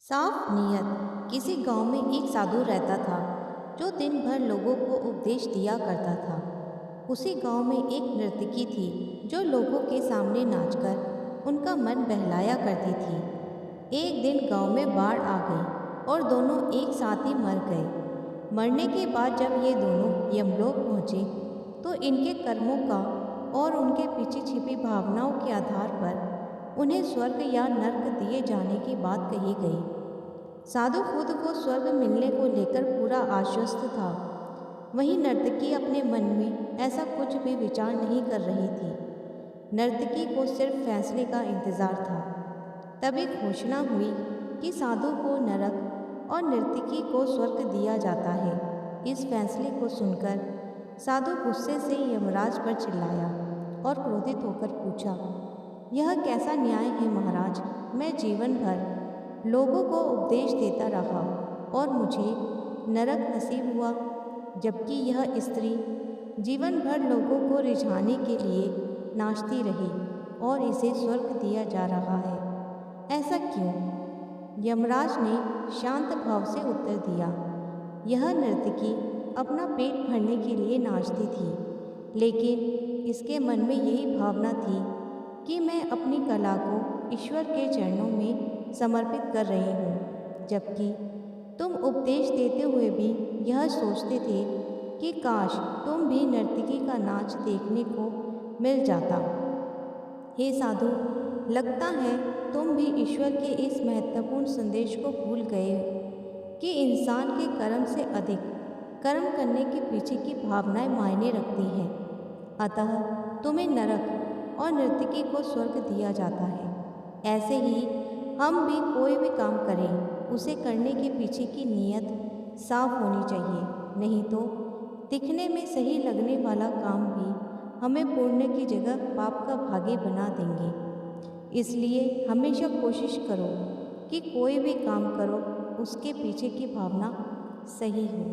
साफ नियत। किसी गांव में एक साधु रहता था जो दिन भर लोगों को उपदेश दिया करता था। उसी गांव में एक नर्तकी थी जो लोगों के सामने नाचकर उनका मन बहलाया करती थी। एक दिन गांव में बाढ़ आ गई और दोनों एक साथ ही मर गए। मरने के बाद जब ये दोनों यमलोक पहुँचे तो इनके कर्मों का और उनके पीछे छिपी भावनाओं के आधार पर उन्हें स्वर्ग या नर्क दिए जाने की बात कही गई। साधु खुद को स्वर्ग मिलने को लेकर पूरा आश्वस्त था। वहीं नर्तकी अपने मन में ऐसा कुछ भी विचार नहीं कर रही थी। नर्तकी को सिर्फ फैसले का इंतजार था। तभी घोषणा हुई कि साधु को नरक और नर्तकी को स्वर्ग दिया जाता है। इस फैसले को सुनकर साधु गुस्से से यमराज पर चिल्लाया और क्रोधित होकर पूछा, यह कैसा न्याय है महाराज? मैं जीवन भर लोगों को उपदेश देता रहा और मुझे नरक नसीब हुआ, जबकि यह स्त्री जीवन भर लोगों को रिझाने के लिए नाचती रही और इसे स्वर्ग दिया जा रहा है। ऐसा क्यों? यमराज ने शांत भाव से उत्तर दिया, यह नर्तकी अपना पेट भरने के लिए नाचती थी, लेकिन इसके मन में यही भावना थी कि मैं अपनी कला को ईश्वर के चरणों में समर्पित कर रही हूँ, जबकि तुम उपदेश देते हुए भी यह सोचते थे कि काश तुम भी नर्तकी का नाच देखने को मिल जाता। हे साधु, लगता है तुम भी ईश्वर के इस महत्वपूर्ण संदेश को भूल गए कि इंसान के कर्म से अधिक कर्म करने के पीछे की भावनाएं मायने रखती हैं। अतः तुम्हें नरक और नर्तकी को स्वर्ग दिया जाता है। ऐसे ही हम भी कोई भी काम करें, उसे करने के पीछे की नीयत साफ होनी चाहिए, नहीं तो दिखने में सही लगने वाला काम भी हमें पुण्य की जगह पाप का भागी बना देंगे। इसलिए हमेशा कोशिश करो कि कोई भी काम करो उसके पीछे की भावना सही हो।